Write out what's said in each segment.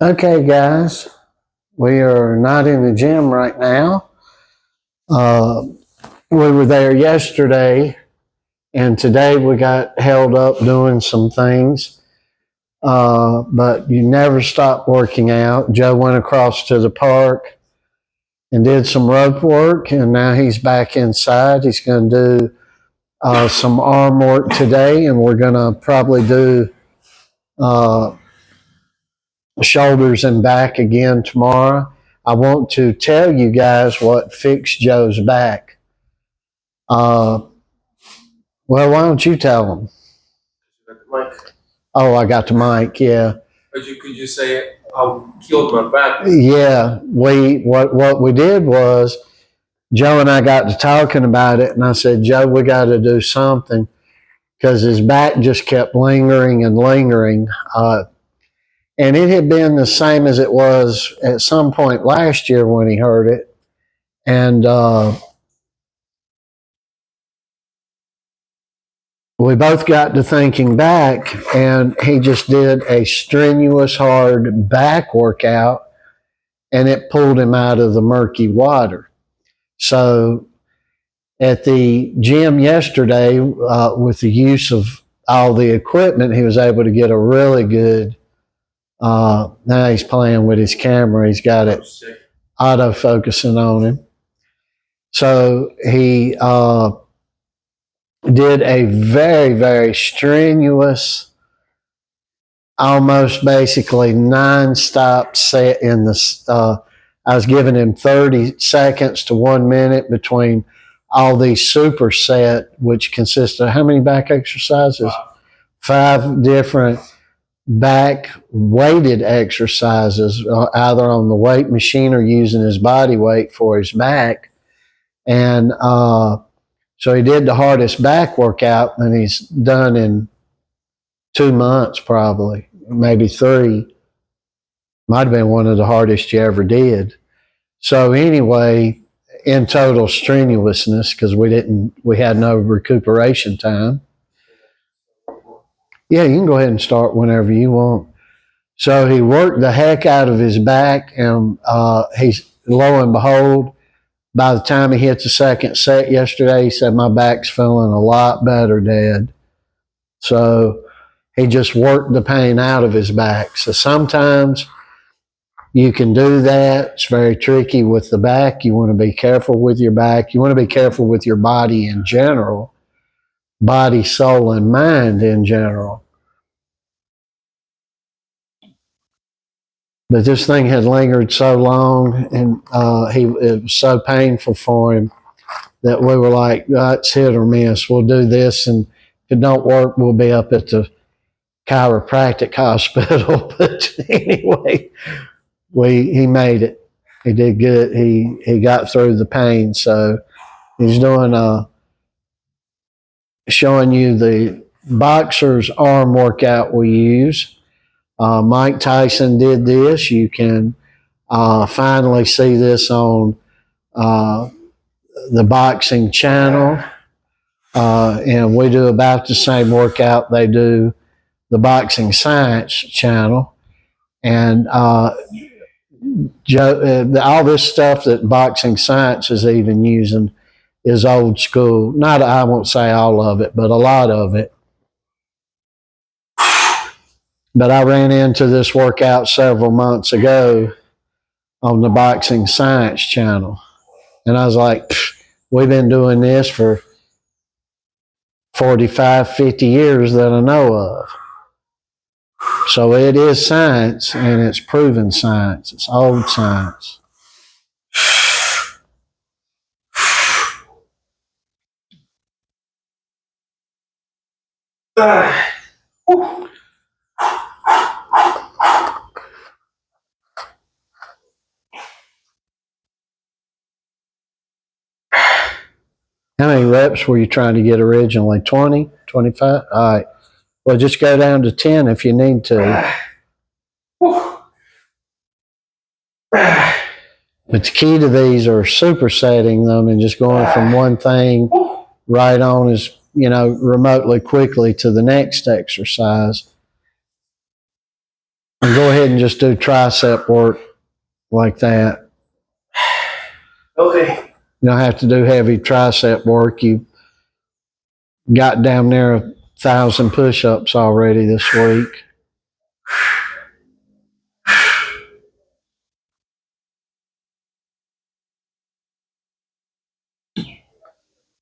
Okay, guys, we are not in the gym right now. Uh, we were there yesterday, and today we got held up doing some things. But you never stop working out. Joe went across to the park and did some rope work, and now he's back inside. He's going to do some arm work today, and we're going to probably do uh, shoulders and back again tomorrow. I want to tell you guys what fixed Joe's back. Well, why don't you tell them? Mic. Oh, I got the mic. Yeah. But could you say how killed my back? Yeah. What we did was Joe and I got to talking about it, and I said, Joe, we got to do something because his back just kept lingering and lingering. And it had been the same as it was at some point last year when he hurt it. And we both got to thinking back, and he just did a strenuous, hard back workout, and it pulled him out of the murky water. So at the gym yesterday, with the use of all the equipment, he was able to get a really good. Now he's playing with his camera. He's got it auto focusing on him. So he did a very, very strenuous, almost basically non-stop set in the. I was giving him 30 seconds to 1 minute between all these superset, which consist of how many back exercises? 5 different back weighted exercises, either on the weight machine or using his body weight for his back. And so he did the hardest back workout, and he's done in 2 months, probably, maybe 3. Might have been one of the hardest you ever did. So anyway, in total strenuousness, because we had no recuperation time. Yeah, you can go ahead and start whenever you want. So he worked the heck out of his back, and he's, lo and behold, by the time he hit the second set yesterday, he said, my back's feeling a lot better, Dad. So he just worked the pain out of his back. So sometimes you can do that. It's very tricky with the back. You want to be careful with your back. You want to be careful with your body in general, body, soul, and mind in general. But this thing had lingered so long, and it was so painful for him that we were like, it's hit or miss. We'll do this, and if it don't work, we'll be up at the chiropractic hospital. But anyway, he made it. He did good. He got through the pain. So he's doing showing you the boxer's arm workout we use. Mike Tyson did this. You can finally see this on the boxing channel. And we do about the same workout they do the Boxing Science channel. And Joe, all this stuff that Boxing Science is even using is old school. Not, I won't say all of it, but a lot of it. But I ran into this workout several months ago on the Boxing Science channel. And I was like, we've been doing this for 45, 50 years that I know of. So it is science, and it's proven science. It's old science. How many reps were you trying to get originally? 20, 25? All right. Well, just go down to 10 if you need to. But the key to these are supersetting them and just going from one thing right on as, remotely quickly to the next exercise. And go ahead and just do tricep work like that. Okay. You don't have to do heavy tricep work. You got down there 1,000 push-ups already this week.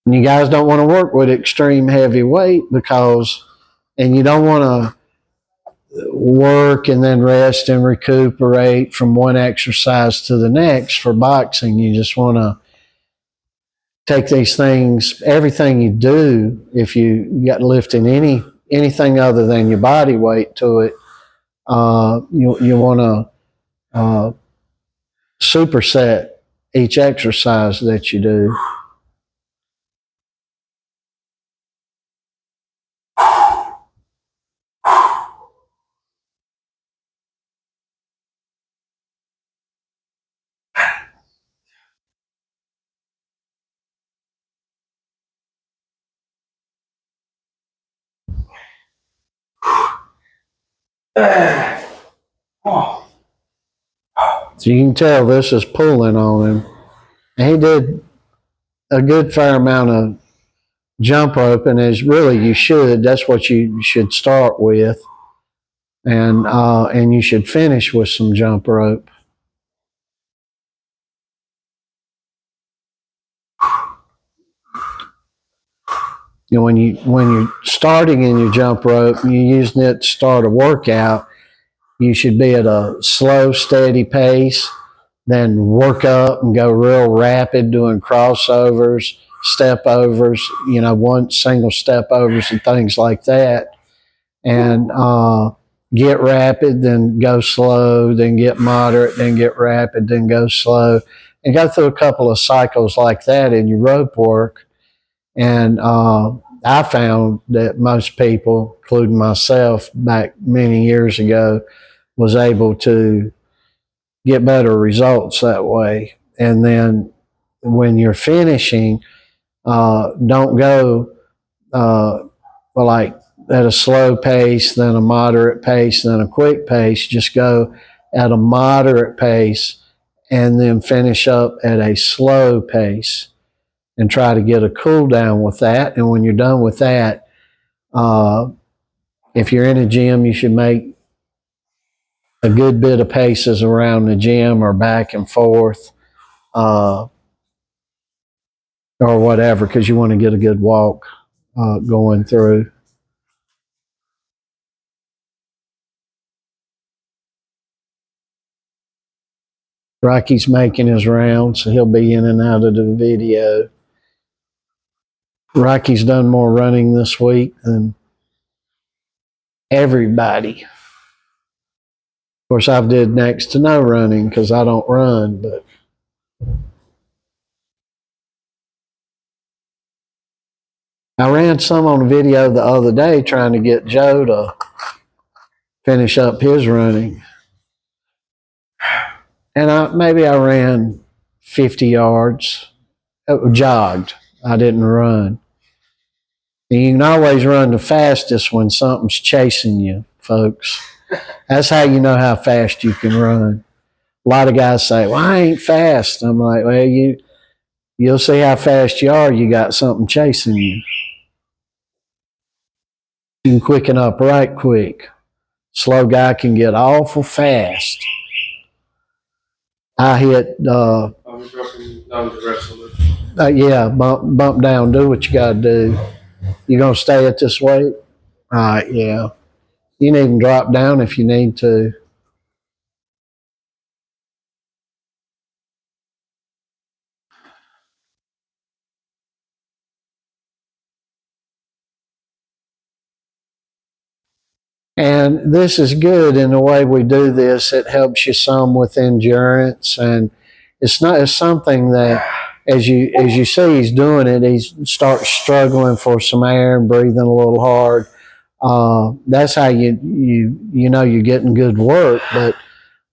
And you guys don't want to work with extreme heavy weight and you don't want to work and then rest and recuperate from one exercise to the next for boxing. You just want to take these things, everything you do, if you got lifting anything other than your body weight to it, you want to superset each exercise that you do. Oh. So you can tell this is pulling on him. And he did a good fair amount of jump rope, and as really you should. That's what you should start with, and you should finish with some jump rope. You know, when you're starting in your jump rope, you're using it to start a workout. You should be at a slow, steady pace, then work up and go real rapid, doing crossovers, step overs, one single step overs and things like that. And get rapid, then go slow, then get moderate, then get rapid, then go slow. And go through a couple of cycles like that in your rope work. And I found that most people, including myself back many years ago, was able to get better results that way. And then when you're finishing, don't go like at a slow pace, then a moderate pace, then a quick pace. Just go at a moderate pace and then finish up at a slow pace and try to get a cool down with that. And when you're done with that, if you're in a gym, you should make a good bit of paces around the gym or back and forth or whatever, because you want to get a good walk going through. Rocky's making his rounds, so he'll be in and out of the video. Rocky's done more running this week than everybody. Of course, I've did next to no running because I don't run, but I ran some on a video the other day trying to get Joe to finish up his running. And maybe I ran 50 yards, jogged. I didn't run. And you can always run the fastest when something's chasing you, folks. That's how you know how fast you can run. A lot of guys say, well, I ain't fast. I'm like, well, you'll see how fast you are. You got something chasing you. You can quicken up right quick. Slow guy can get awful fast. I hit, I'm dropping down the reps a little. yeah, bump down, do what you got to do. You going to stay at this weight? All right, yeah. You can even drop down if you need to. And this is good in the way we do this. It helps you some with endurance, and it's something that as you see he's doing it, he starts struggling for some air and breathing a little hard. That's how you know you're getting good work, but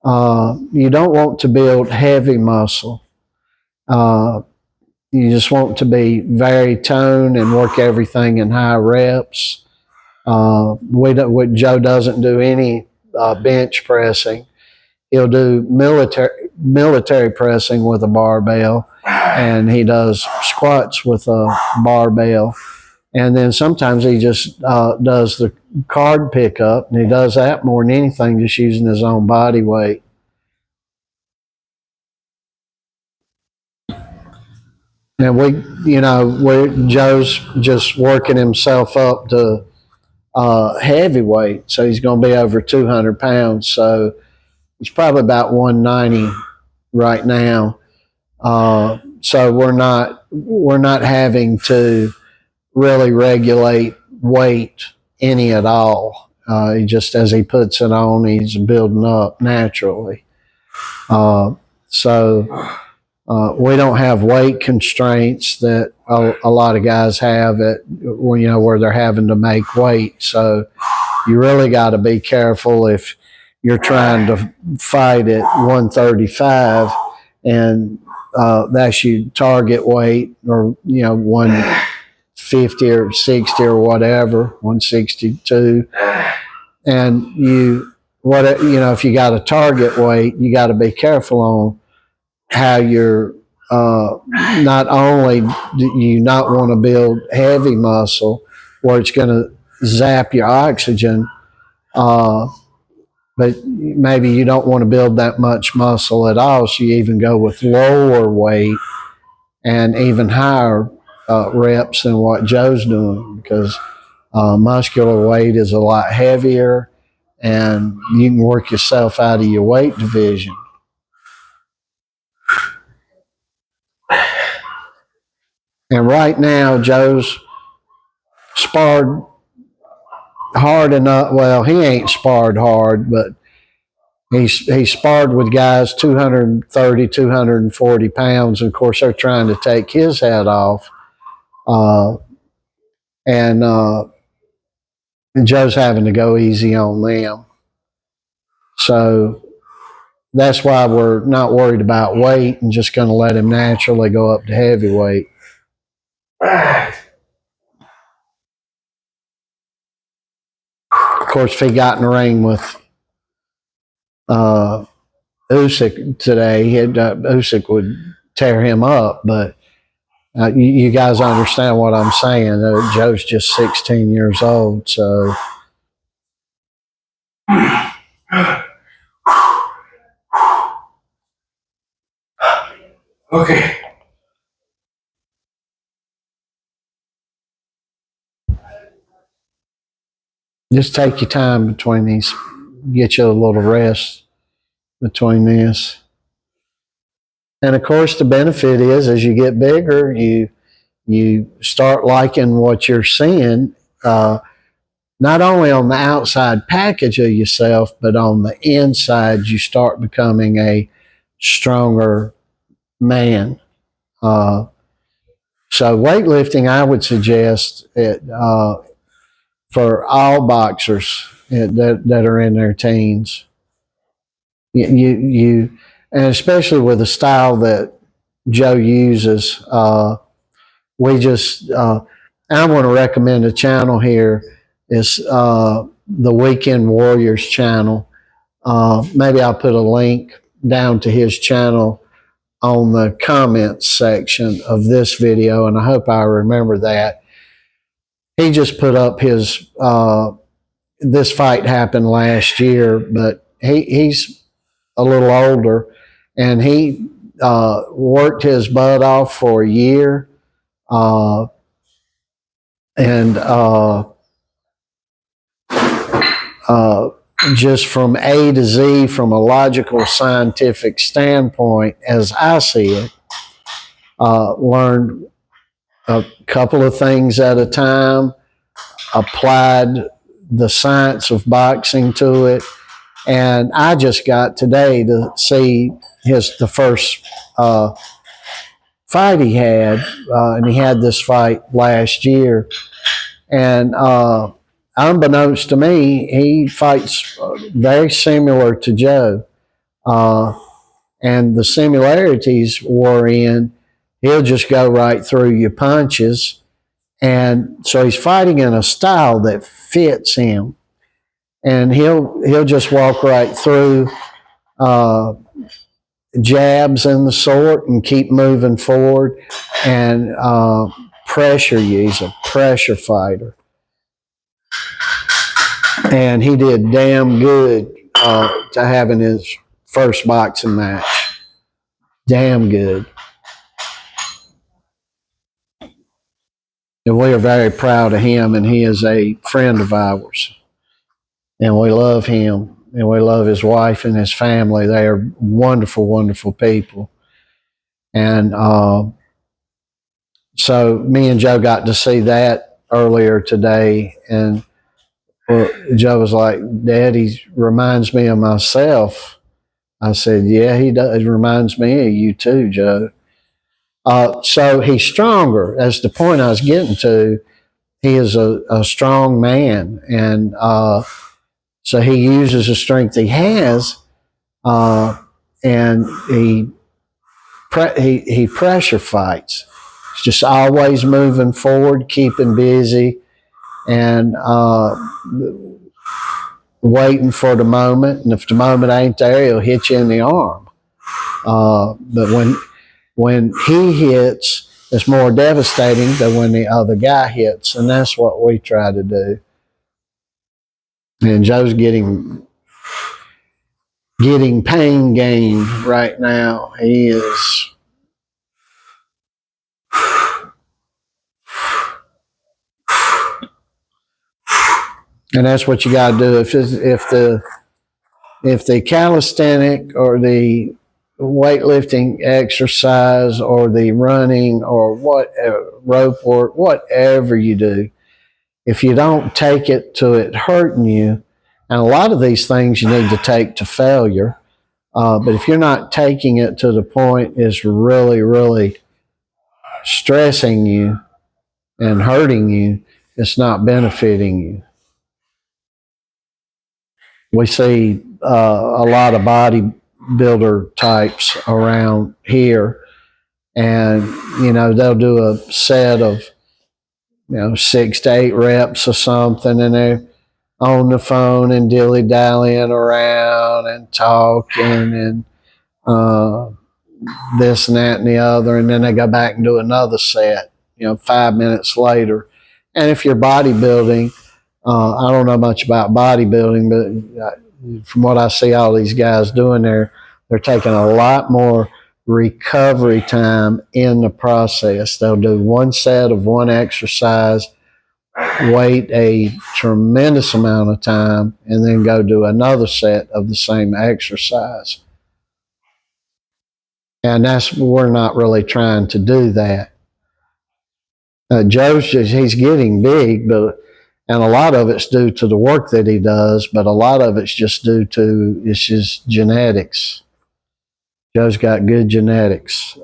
you don't want to build heavy muscle. You just want to be very toned and work everything in high reps. Joe doesn't do any bench pressing. He'll do military pressing with a barbell, and he does squats with a barbell. And then sometimes he just does the card pickup, and he does that more than anything, just using his own body weight. And Joe's just working himself up to heavyweight, so he's going to be over 200 pounds. So he's probably about 190 right now. So we're not having to really regulate weight any at all. He just, as he puts it on, he's building up naturally. So we don't have weight constraints that a lot of guys have where they're having to make weight. So you really got to be careful if you're trying to fight at 135 and that's your target weight, or 150 or 60 or whatever, 162, and if you got a target weight, you got to be careful on how you're not only do you not want to build heavy muscle where it's going to zap your oxygen, but maybe you don't want to build that much muscle at all, so you even go with lower weight and even higher reps than what Joe's doing, because muscular weight is a lot heavier and you can work yourself out of your weight division. And right now, Joe's sparred hard enough. Well, he ain't sparred hard, but he sparred with guys 230, 240 pounds. And of course, they're trying to take his head off. And Joe's having to go easy on them. So that's why we're not worried about weight and just going to let him naturally go up to heavyweight. Of course, if he got in the ring with Usyk today, Usyk would tear him up. But you guys understand what I'm saying. Joe's just 16 years old, so. Okay. Just take your time between these. Get you a little rest between this. And of course, the benefit is as you get bigger, you start liking what you're seeing, not only on the outside package of yourself, but on the inside, you start becoming a stronger man. So weightlifting, I would suggest it for all boxers that are in their teens. And especially with the style that Joe uses, we just I want to recommend a channel here. It's the Weekend Warriors channel. Maybe I'll put a link down to his channel on the comments section of this video, and I hope I remember that. He just put up his this fight happened last year, but he's a little older, and he worked his butt off for a year, and just from A to Z, from a logical scientific standpoint, as I see it, learned a couple of things at a time, applied the science of boxing to it, and I just got today to see the first fight he had, and he had this fight last year, and unbeknownst to me, he fights very similar to Joe, and the similarities were in he'll just go right through your punches, and so he's fighting in a style that fits him. and he'll just walk right through jabs and the sort and keep moving forward and pressure you. He's a pressure fighter. And he did damn good to having his first boxing match. Damn good. And we are very proud of him, and he is a friend of ours. And we love him, and we love his wife and his family. They are wonderful, wonderful people. And so me and Joe got to see that earlier today, and Joe was like, "Dad, he reminds me of myself." I said, "Yeah, he does. It reminds me of you too, Joe." So he's stronger. That's the point I was getting to. He is a strong man, and so he uses the strength he has, and he pressure fights. He's just always moving forward, keeping busy, and waiting for the moment. And if the moment ain't there, he'll hit you in the arm. But when he hits, it's more devastating than when the other guy hits, and that's what we try to do. And Joe's getting pain gained right now. He is. And that's what you got to do. If the calisthenic or the weightlifting exercise or the running or rope work, whatever you do, if you don't take it to it hurting you, and a lot of these things you need to take to failure, but if you're not taking it to the point it's really, really stressing you and hurting you, it's not benefiting you. We see a lot of bodybuilder types around here, and they'll do a set of 6 to 8 reps or something, and they're on the phone and dilly-dallying around and talking and this and that and the other, and then they go back and do another set 5 minutes later. And if you're bodybuilding, I don't know much about bodybuilding, but from what I see all these guys doing there, they're taking a lot more recovery time in the process. They'll do one set of one exercise, wait a tremendous amount of time, and then go do another set of the same exercise. And we're not really trying to do that. He's getting big, and a lot of it's due to the work that he does, but a lot of it's just due to his genetics. Joe's got good genetics.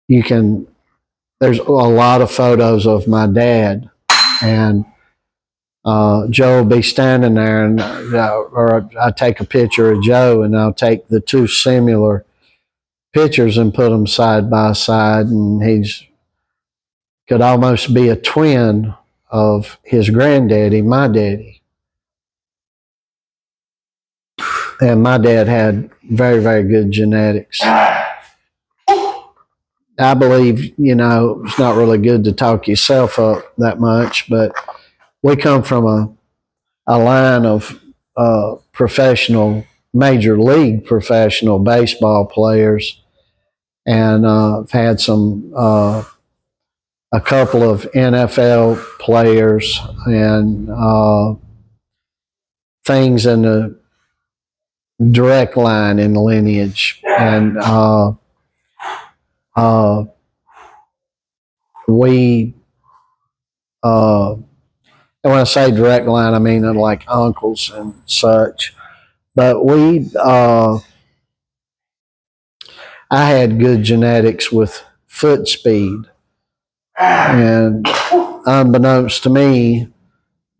There's a lot of photos of my dad, and Joe will be standing there, and or I take a picture of Joe, and I'll take the two similar pictures and put them side by side, and he's could almost be a twin of his granddaddy, my daddy. And my dad had very, very good genetics. I believe, it's not really good to talk yourself up that much, but we come from a line of professional, major league professional baseball players, and I've had a couple of NFL players and things in the direct line in the lineage. And we, and when I say direct line, I mean like uncles and such. But I had good genetics with foot speed. And unbeknownst to me,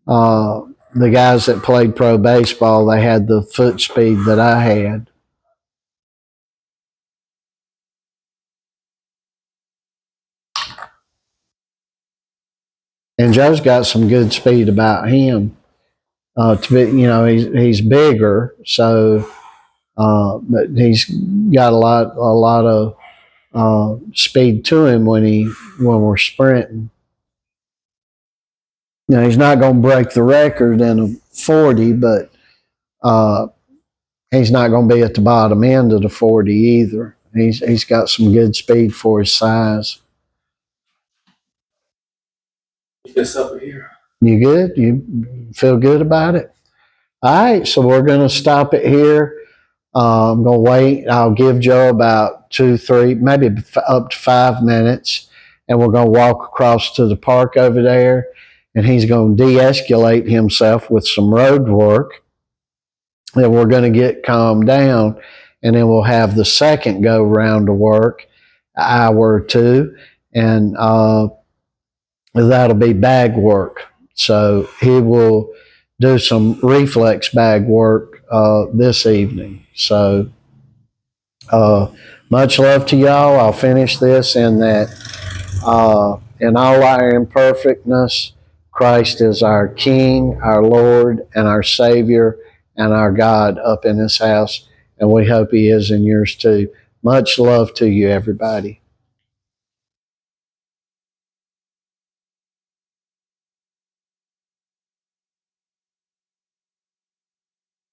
the guys that played pro baseball, they had the foot speed that I had. And Joe's got some good speed about him. to be, he's bigger, so but he's got a lot of speed to him when we're sprinting. Now he's not going to break the record in a 40, but he's not going to be at the bottom end of the 40 either. He's got some good speed for his size. You can stop it here. You good? You feel good about it? All right, so we're going to stop it here. I'm going to wait. I'll give Joe about 2, 3, maybe up to 5 minutes, and we're going to walk across to the park over there, and he's going to de-escalate himself with some road work. Then we're going to get calmed down, and then we'll have the second go round to work, an hour or two, and that'll be bag work. So he will do some reflex bag work this evening. So much love to y'all. I'll finish this in that in all our imperfectness, Christ is our King, our Lord, and our Savior, and our God up in this house, and we hope He is in yours too. Much love to you, everybody.